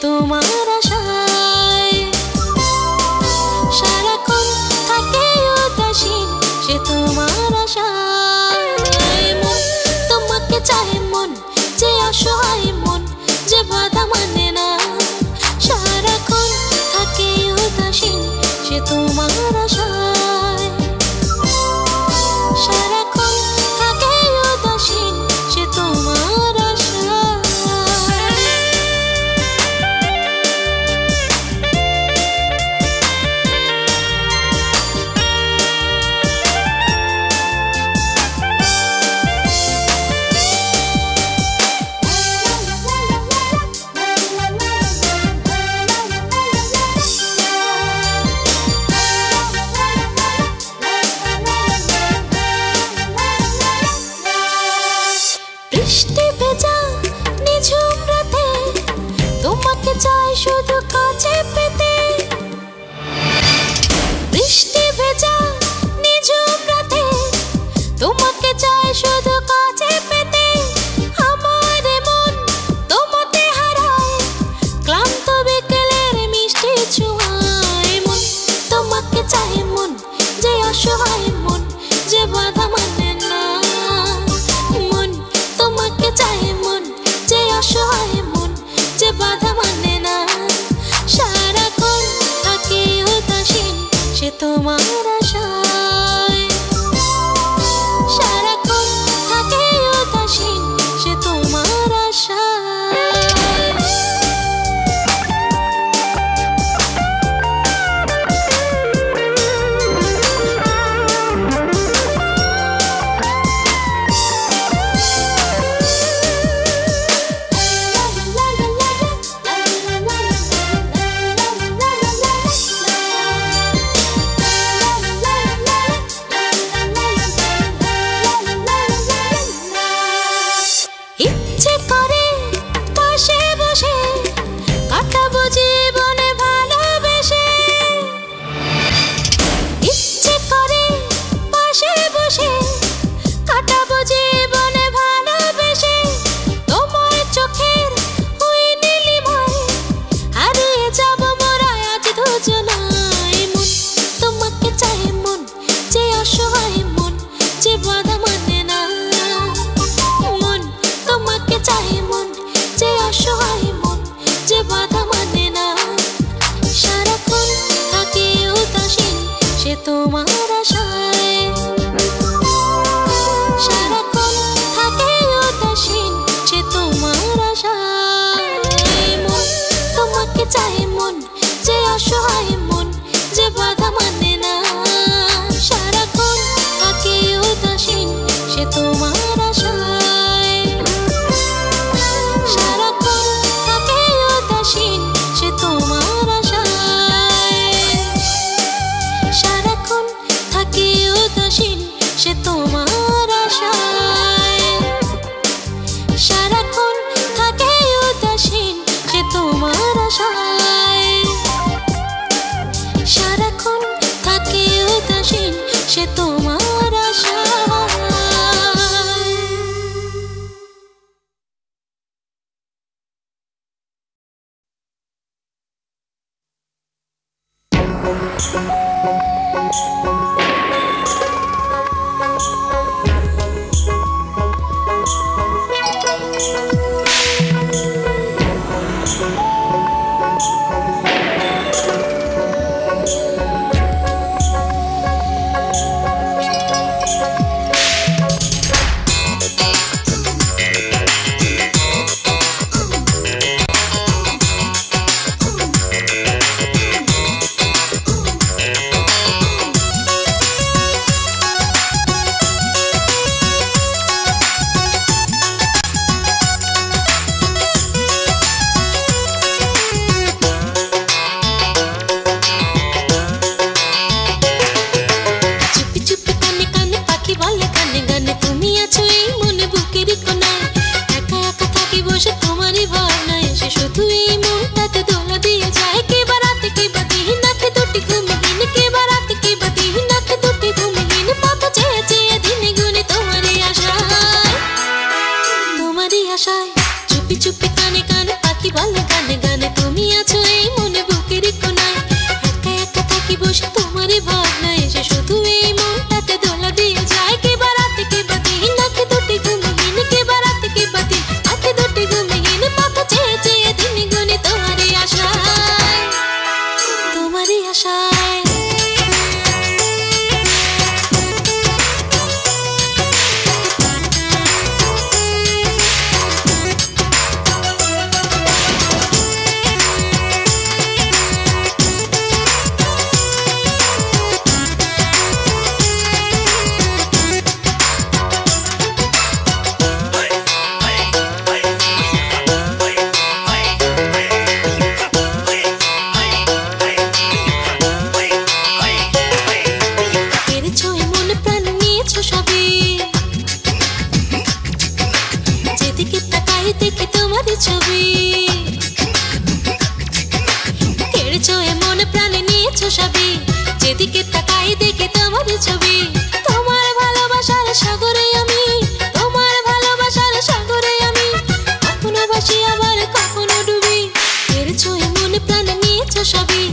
তোমার আশায় সারাক্ষণ থাকে উদাসীন সে তোমার আশায় মন তোমাকে চায় মন যে অসহায় মন যে বাধা মানে না সারাক্ষণ থাকে উদাসীন সে তোমার আশায় সারাক্ষণ থাকে উদাসীন সে তোমার আশায় বৃষ্টি ভেজা নিঝুম রাতে তোমাকে চাই শুধু কাছে পেতে বৃষ্টি ভেজা নিঝুম রাতে তোমাকে চাই শুধু কাছে পেতে আমার মন তোমাকে হারায় ক্লান্ত বিকেলের মিষ্টি ছোঁয়ায় মন তোমাকে চাই মন যে অসহায় মন যে বাধা মানে না মন তোমাকে চাই মন যে অসহায় মন যে বাধা মানে না সারাক্ষণ থাকে উদাসীন সে তোমার আশায় সারাক্ষণ থাকে উদাসীন সে তোমার আশায় ইচ্ছে করে পাশে বসে কাটাবো জীবনে ভালোবেসে ইচ্ছে করে পাশে বসে কাটাবো জীবনে ভালোবেসে তোমার চোখের ওই নীলিমায় হারিয়ে যাব মোরা আজ দুজনায় মন তোমাকে চাই মন যে অসহায় মন যে বাধা মানে না মন তোমাকে চাই মন যে অসহায় মন যে বাধা মানে না সারাক্ষণ থাকে উদাসীন সে তোমার আশায় সারাক্ষণ থাকে উদাসীন সে তোমার আশায় মন তোমাকে চাই মন যে অসহায় মন যে বাধা মানে না সারাক্ষণ থাকে উদাসীন সে তোমার আশায় সারাক্ষণ থাকে উদাসীন সে তোমার আশায় সারাক্ষণ থাকে উদাসীন সে তোমার আশায় সারাক্ষণ থাকে উদাসীন সে তোমার আশায় সারাক্ষণ থাকে উদাসীন সে তোমার আশায় আশায় চুপি চুপি কানে কানে পাখি বলে গানে গানে তুমি বসে তোমারই ভাবনা এসে শুধু এই মনটাতে দোলা দিয়ে যায়। কে বারাতে কে বাদিন আঁখে দুটি ঘুমহীন, কে বারাতে কে বাদিন আঁখে দুটি ঘুমহীন, পথ চেয়ে চেয়ে দিন গুনি তোমারই আশায়, তোমারই আশায়। যেদিকে তাকাই দেখি তোমারই ছবি, কেড়েছো এমন প্রাণে নিয়েছো সবই। যেদিকে তাকাই দেখি তোমারই ছবি, তোমার ভালোবাসার সাগরে আমি, তোমার ভালোবাসার সাগরে আমি, কখনো ভাসি আবার কখনো ডুবি। কেড়েছো এমন প্রাণে নিয়েছো সবই।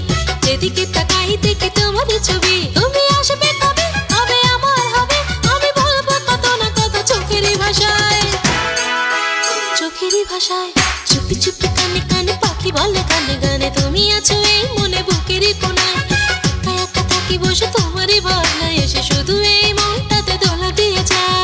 যেদিকে তাকাই দেখি তোমারই ছবি, তুমি আসবে কবে, হবে আমার হবে, আমি বলবো কত না কত চোখেরই ভাষায়, চোখেরই ভাষায়। চুপি চুপি কানে কানে পাখি বলে গানে গানে, তুমি আছো এই মনে বুকেরই কোনায়। একা একা থাকি বসে তোমারই ভাবনায় এসে শুধু এই মনটাতে দোলা দিয়ে যায়।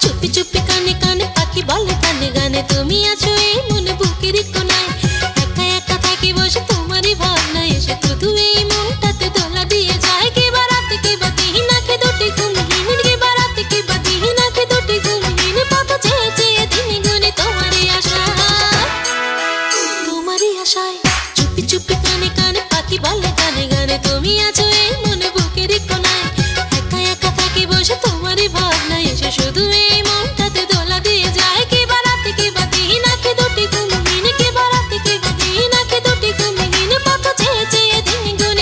চুপি চুপি কানে কানে পাখি বলে গানে গানে, তুমি আছো এই মনে বুকেরই কোনায়। একা একা থাকি বসে তোমারই ভাবনায় এসে শুধু এই মনটাতে দোলা দিয়ে যায়। কে বারাতে কে বাদিন আঁখে দুটি ঘুমহীন, কে বারাতে কে বাদিন আঁখে দুটি ঘুমহীন, পথ চেয়ে চেয়ে দিন গুনি তোমারই আশায়, তোমারই আশায়। চুপি চুপি কানে কানে পাখি বলে গানে গানে, তুমি আছো এই মনে বুকেরই কোনায়। একা একা থাকি বসে তোমারই ভাবনায় এসে শুধু এই মনটাতে দোলা দিয়ে যায়। কে বারাতে কে বাদিন আঁখে দুটি ঘুমহীন, কে বারাতে কে বাদিন আঁখে দুটি ঘুমহীন, পথ চেয়ে চেয়ে দিন গুনি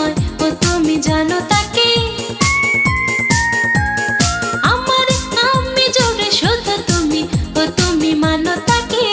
হয় ও তুমি জানো তাকে আমার আমি জোরে শুধু তুমি ও তুমি মানো তাকে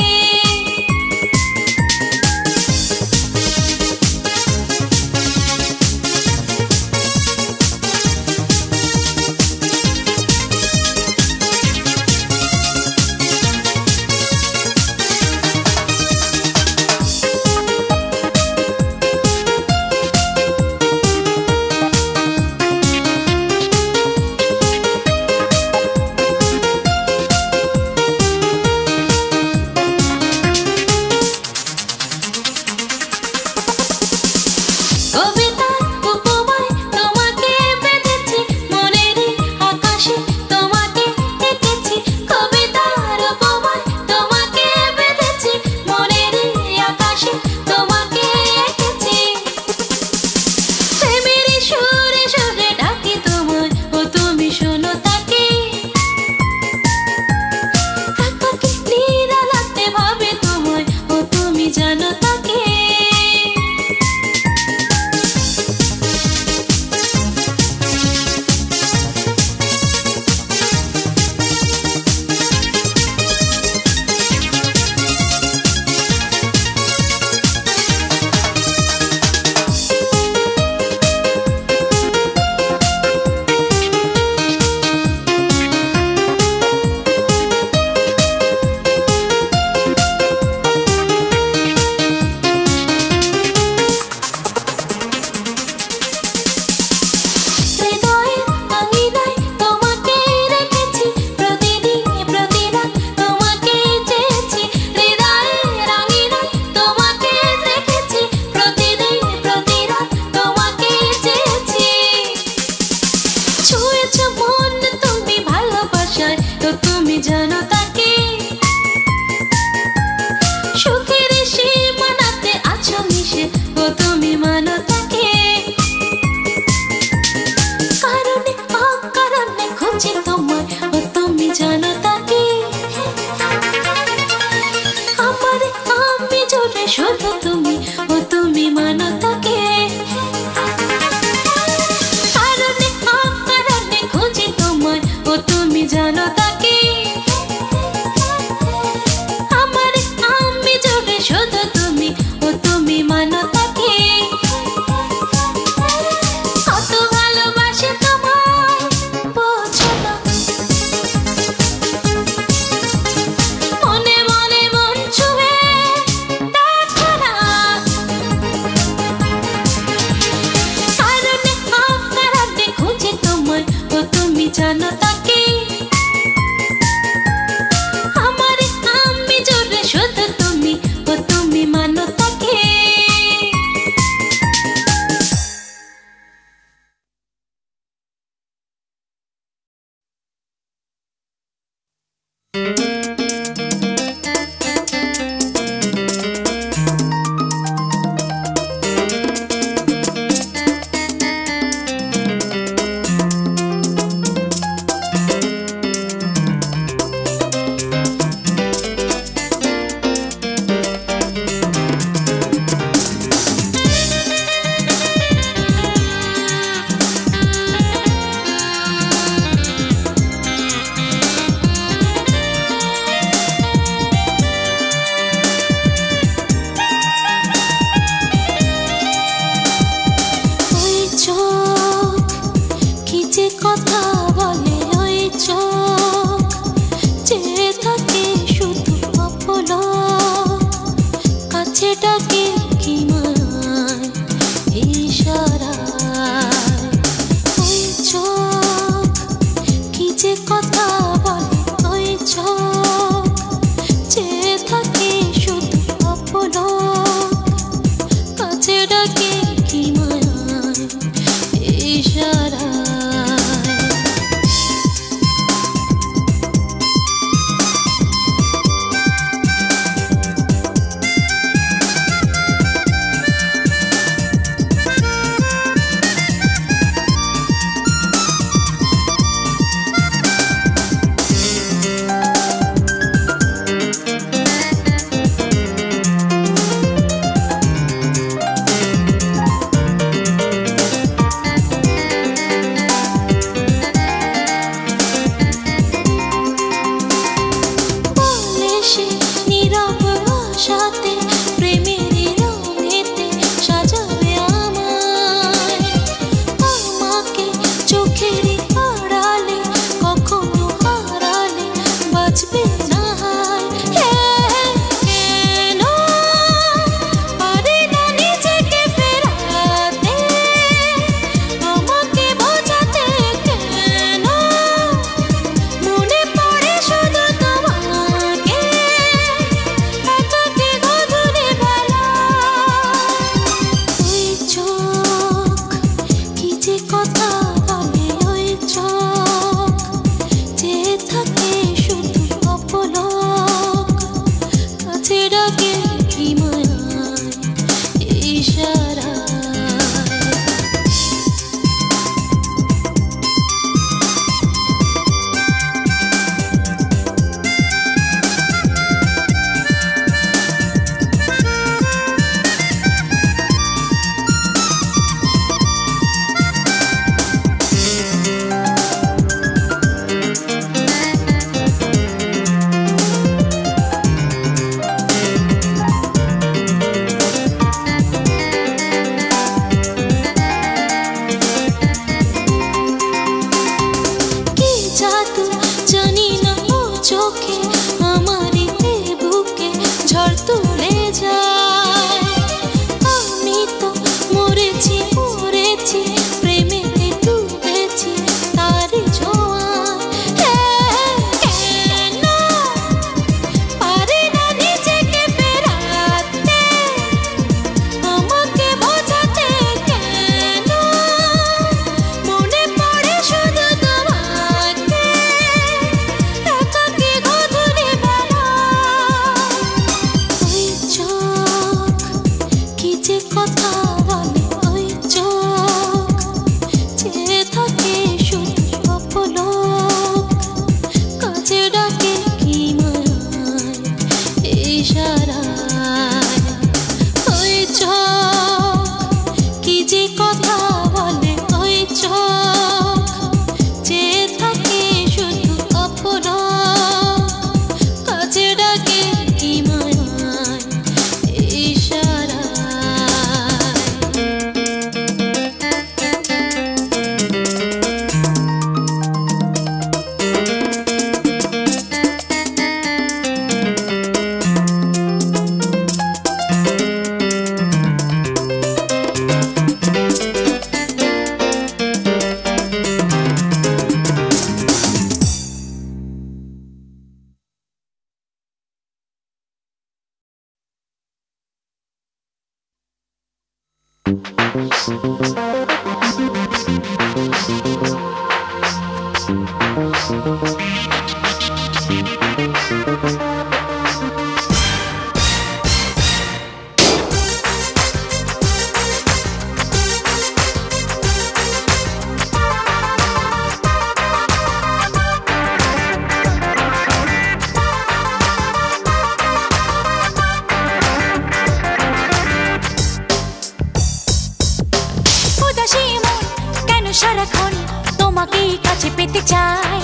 তোমাকেই কাছে পেতে চাই।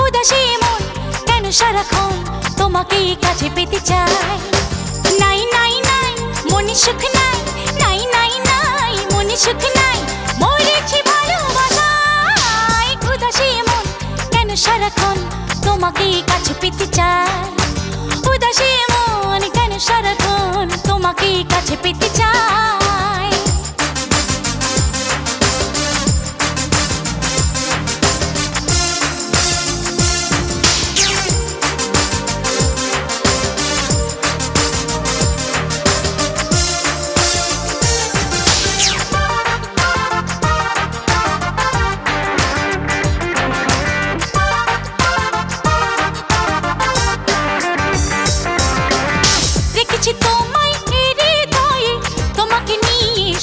উদাসী মন কেন সারাক্ষণ তোমাকেই কাছে পেতে চাই। নাই নাই নাই মনে সুখ নাই, নাই নাই নাই মনে সুখ নাই, মরেছি ভালোবাসায়। উদাসী মন কেন সারাক্ষণ তোমাকেই কাছে পেতে চাই। উদাসী মন কেন সারাক্ষণ তোমাকেই কাছে পেতে চাই।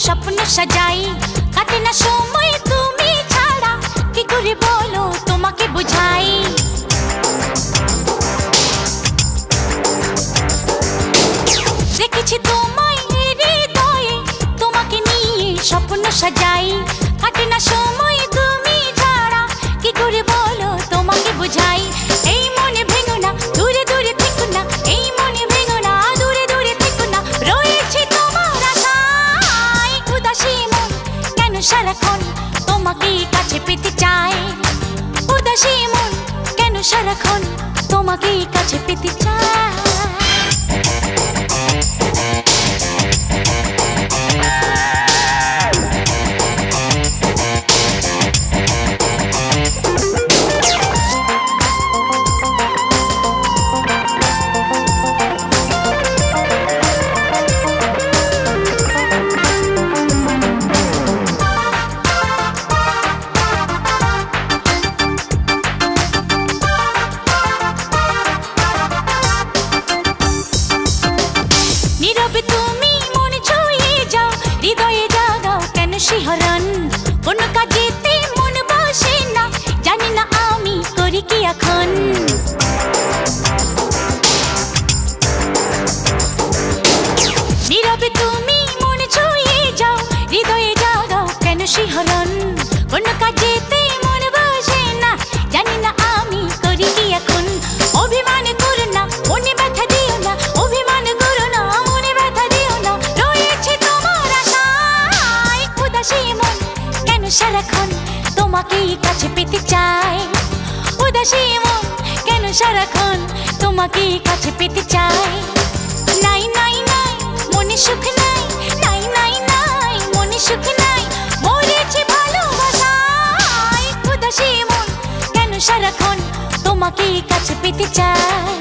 স্বপ্ন সাজাই কাটে না সময় তুমি ছাড়া, কি করে বলো তোমাকে বুঝাই। রেখেছি তোমায় হৃদয়ে, তোমাকে নিয়ে স্বপ্ন সাজাই কাটে না সময় তুমি ছাড়া, কি করে বলো তোমাকে বুঝাই। এই মনে ভেঙো না, দূরে দূরে থেকো না, এই মনে ভেঙো না, দূরে দূরে থেকো না, রয়েছে তোমার আশায়। উদাসী মন কেন সারাক্ষণ তোমাকেই কাছে পেতে চাই। উদাসী মন কেন সারাক্ষণ তোমাকেই কাছে পেতে চাই। নীরবে তুমি মন ছুঁয়ে যাও, হৃদয়ে জাগাও কেন শিহরণ। কোন কাজেতে মন বসে না, জানি না আমি করি কি এখন। নীরবে তুমি মন ছুঁয়ে যাও, হৃদয়ে জাগাও কেন শিহরণ। কোন কাজেতে মন বসে না, জানি না আমি করি কি এখন। অভিমান করো না, মনে ব্যথা দিও না, অভিমান করো না, মনে ব্যথা দিও না, রয়েছে তোমার আশায়। উদাসী মন কেন সারাক্ষণ তোমাকেই কাছে পেতে চাই। উদাসী মন কেন সারাক্ষণ তোমাকেই কাছে পেতে চাই। নাই নাই নাই মনে সুখ নাই, নাই নাই নাই মনে সুখ নাই, মরেছি ভালোবাসায়। উদাসী মন কেন সারাক্ষণ তোমাকেই কাছে পেতে চাই।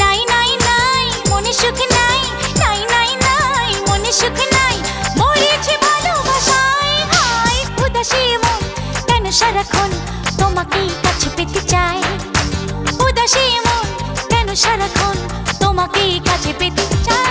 নাই নাই নাই মনে সুখ নাই, নাই নাই নাই মনে সুখ নাই, মরেছি ভালোবাসায়। হায় উদাসী মন কেন সারাক্ষণ তোমাকেই কাছে পেতে চাই। উদাসী মন কেন সারাক্ষণ তোমাকেই কাছে পেতে চাই।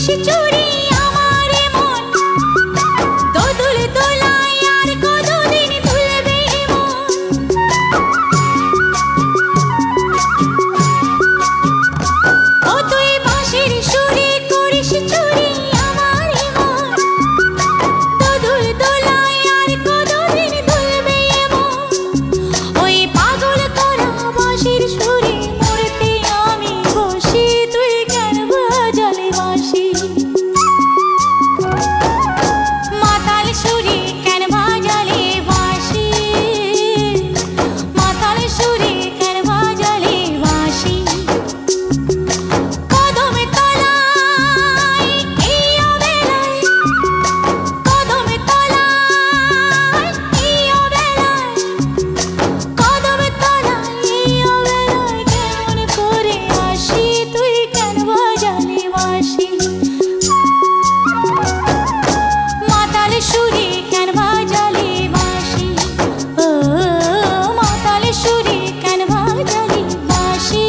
করিস চুরি আমার মন দোদুল দোলায় আর কতদিন তুলবে মন ও তুই বাঁশির সুরে করিস চুরি আমার মন দোদুল দোলায় আর কতদিন তুলবে মন ওই পাগল করা বাঁশির সুরে মরতে আমি বসি তুই কেন বাজালে বাঁশি মাতাল সুরে কেন বাজালে বাঁশি মাতাল সুরে কেন বাজালে বাঁশি কদমে তলায় এই অবেলায় কদমে তলায় এই অবেলায় কদমে তলায় এই অবেলায় কেমন করে আসি তুই কেন বাজালে বাঁশি মাতাল সুরে কেন বাজালে বাঁশি ও মাতাল সুরে কেন বাজালে বাঁশি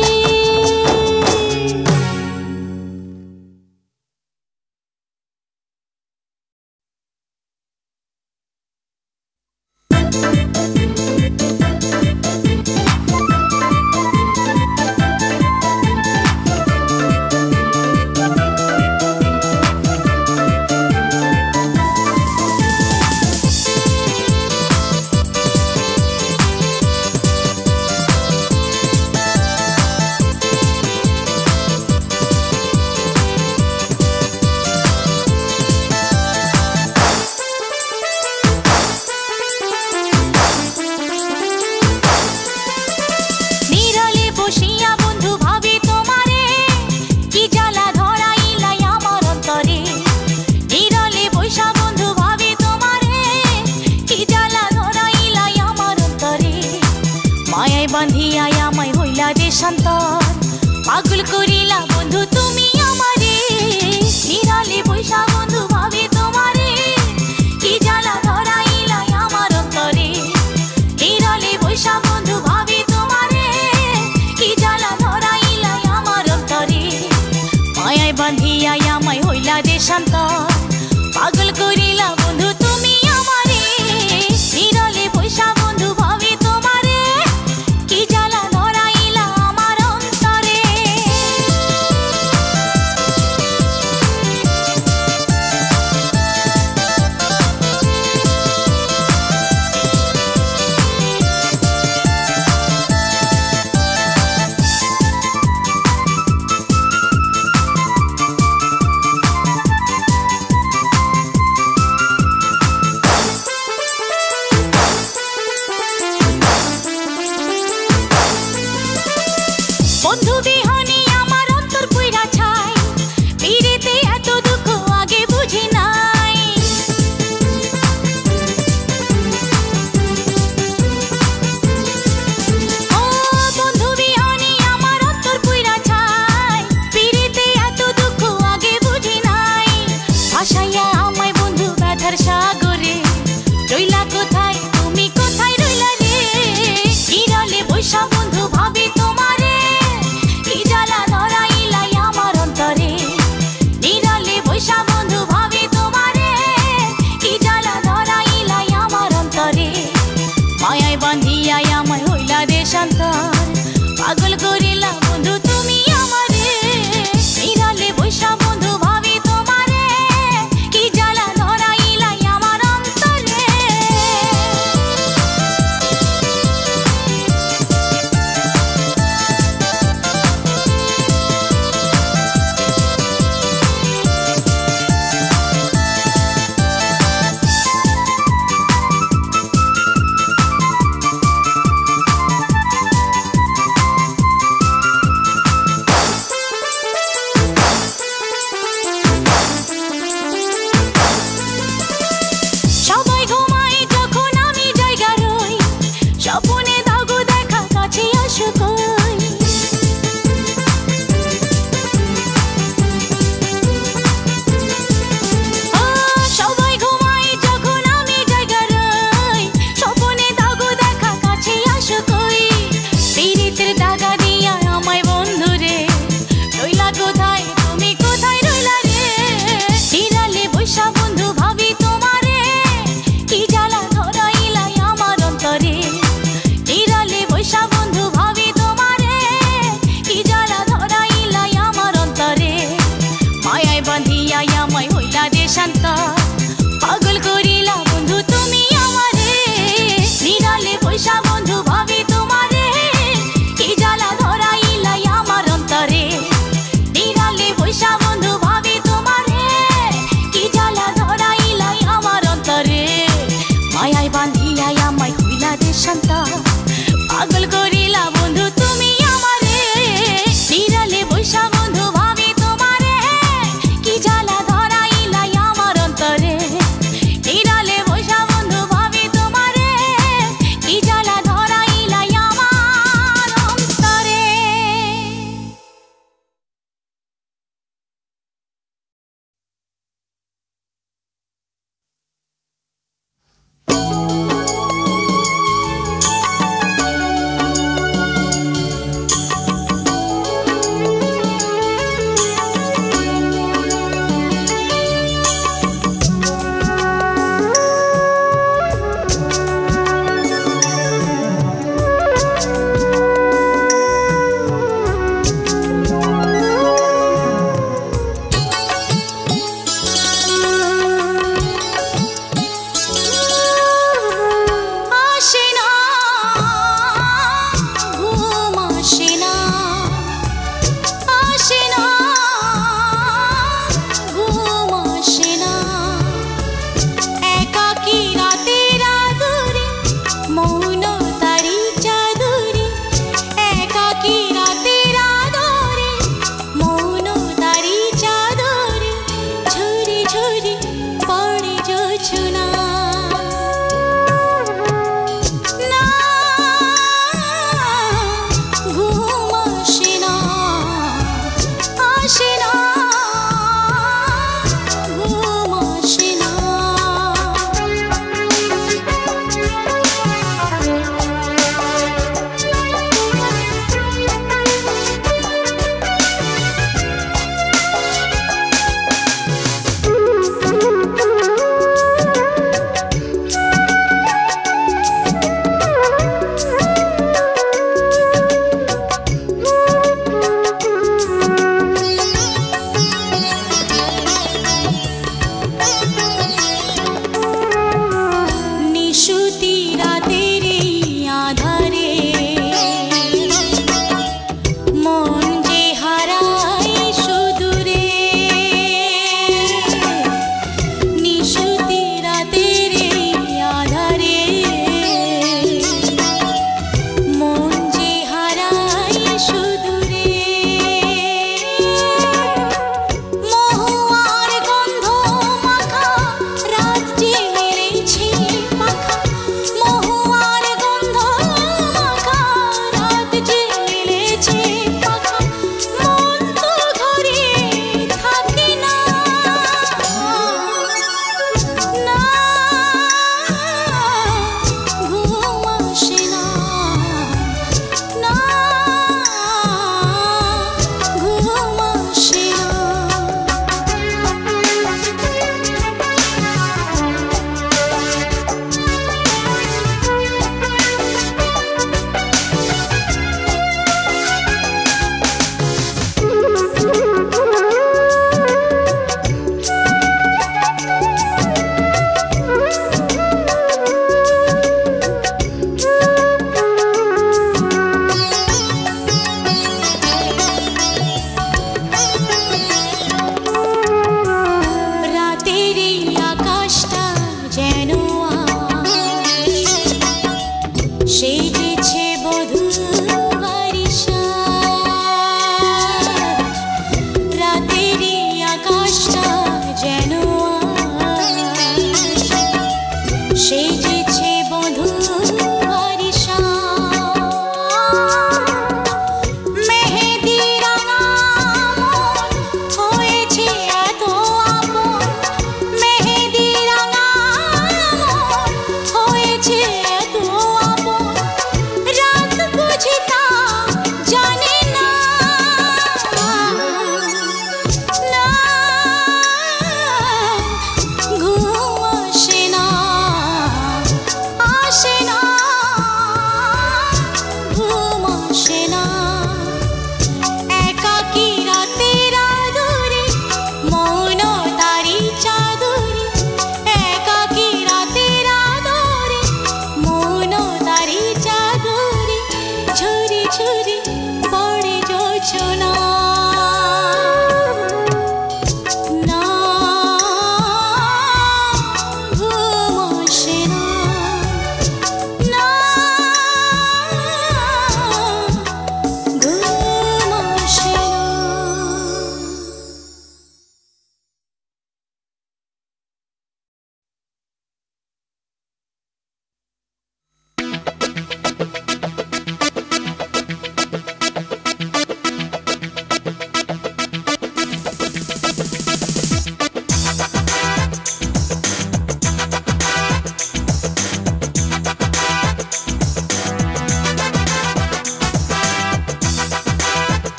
নীরলে বসিয়া বন্ধু ভাবে তোমারে কি জ্বালা ধরাইলাই আমার অন্তরে নীরলে বৈশা বন্ধু ভাবে তোমারে কি জ্বালা ধরাইলাই আমার অন্তরে মায়ায় বাঁধিয়া আমায় হইলা দেশান্তর পাগল করিলা বন্ধু তুমি আমারে নীরলে বৈশা বন্ধু ভাবে তোমারে কি জ্বালা ধরাইলাই আমার অন্তরে নীরলে বৈশা বন্ধু ভাবে তোমারে কি জ্বালা ধরাইলাই আমার অন্তরে মায়ায় বাঁধিয়া আমায় হইলা দেশান্তর পাগল করিলা বন্ধু তুমি আমারে নীরলে বৈশা বন্ধু ভাবে তোমারে কি জ্বালা ধরাইলা আমার অন্তরে বান্ধিয়া আমায় হইলা দেশান্ত পাগল করিলা বন্ধু তুমি আমারে নিরালে পয়সা বন্ধু ভাবি তোমারে কি জ্বালা ধরাইলা আমার অন্তরে নিরালে পয়সা বন্ধু ভাবি তোমারে কি জ্বালা ধরাইলা আমার অন্তরে মায়ায় বান্ধিয়া আমায় হইলা দেশান্ত পাগল করিলা বন্ধু তুমি আমারে নিরালে পয়সা বন্ধু ভাবি তোমারে কি জ্বালা ধরাই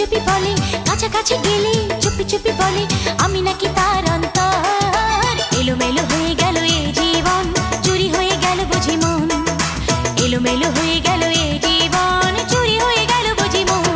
চুপি বলে কাছাকাছি গেলে চুপি চুপি বলে আমি নাকি তার অন্তর এলোমেলো হয়ে গেল এই জীবন চুরি হয়ে গেল বুঝি মন এলোমেলো হয়ে গেল এই জীবন চুরি হয়ে গেল বুঝি মন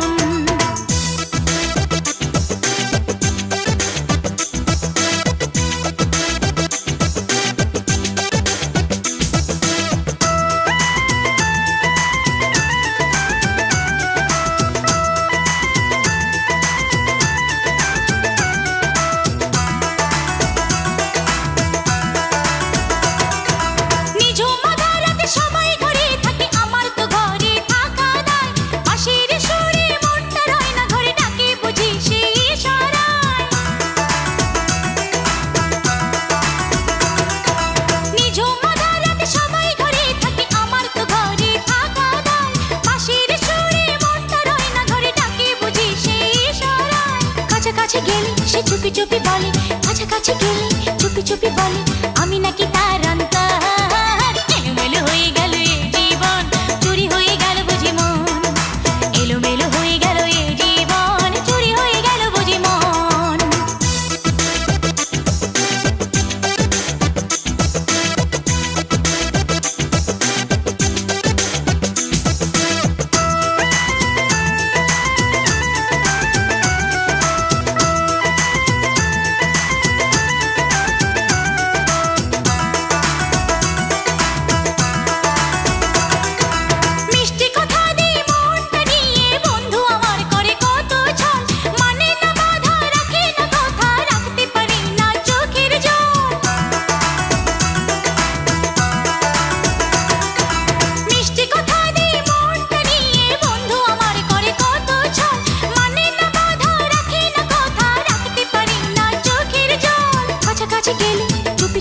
চুপি চুপি বলে কাছাকাছি গেলে চুপি চুপি বলে আমি নাকি তার অন্তর এলোমেলো হয়ে গেল এই জীবন চুরি হয়ে গেল বুঝি মন এলোমেলো হয়ে গেল এই জীবন চুরি হয়ে গেল বুঝি মন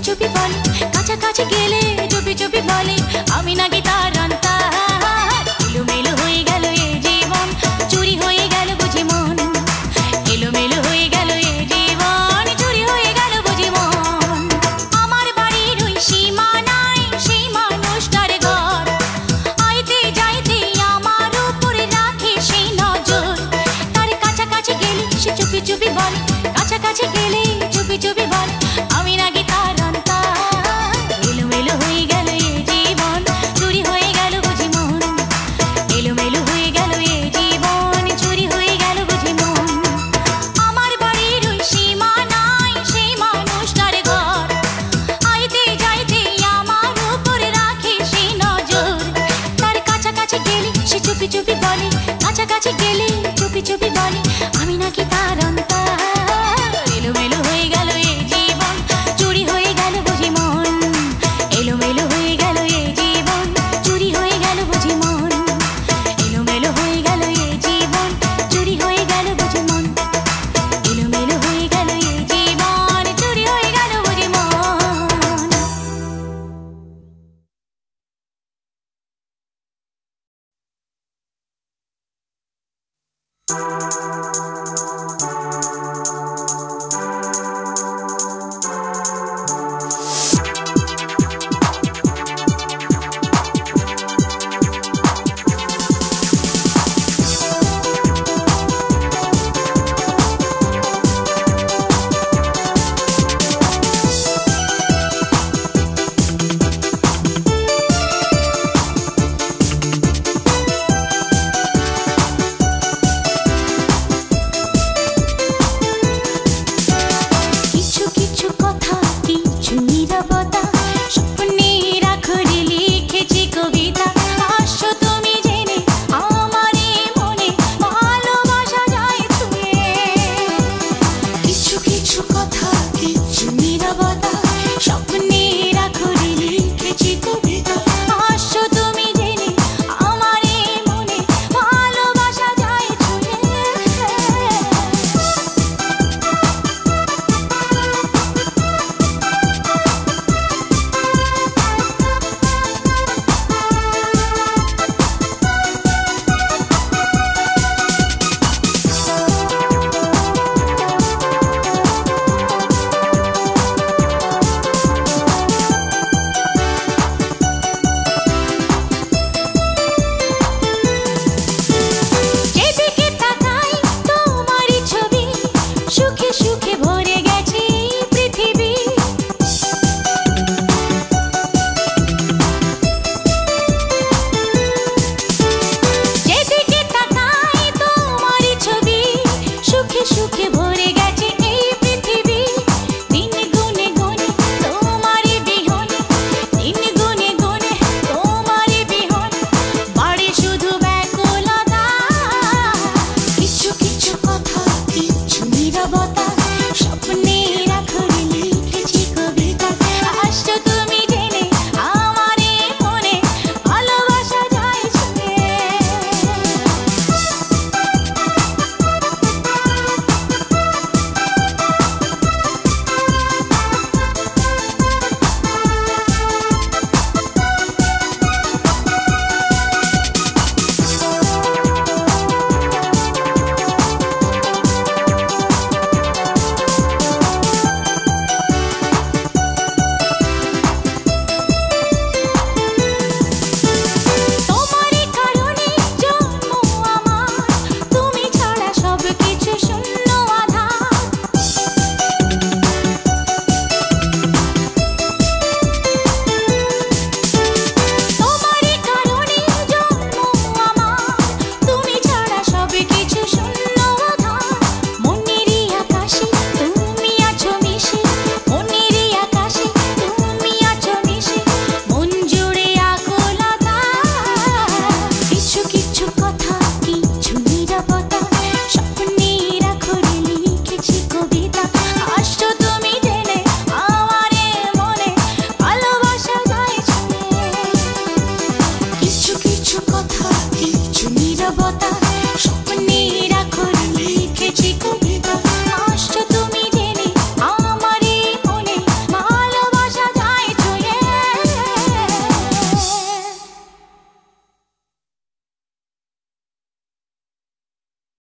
চুপি বলে কাছাকাছি গেলে চুপি চুপি বলে আমি নাকি তার অন্তর এলোমেলো হয়ে গেল এই জীবন চুরি হয়ে গেল বুঝি মন এলোমেলো হয়ে গেল এই জীবন চুরি হয়ে গেল বুঝি মন আমার বাড়ির ওই সীমানায় সেই মানুষটার ঘর আইতে যাইতে আমার উপরে রাখে সেই নজর তার কাছাকাছি গেলে সে চুপি চুপি বলে কাছাকাছি গেলে চুপি চুপি বলে আমি নাকি তার এলোমেলো হয়ে গেল এই জীবন চুরি হয়ে গেল বুঝি মন এলোমেলো হয়ে গেল এই জীবন চুরি হয়ে গেল বুঝি মন আমার বাড়ির ওই সীমানায় সেই মানুষটার ঘর আইতে যাইতে আমার উপরে রাখে সেই নজর তার কাছাকাছি গেলে সে চুপি চুপি বলে কাছাকাছি গেলে চুপি চুপি বলে আমি নাকি তার অন্তর এলোমেলো হয়ে গেল এই জীবন চুরি হয়ে গেল বুঝি মন এলোমেলো হয়ে গেল এই জীবন চুরি হয়ে গেল বুঝি মন এলোমেলো হয়ে গেল এই জীবন চুরি হয়ে গেল বুঝি মন এলোমেলো হয়ে গেল এই জীবন চুরি হয়ে গেল বুঝি মন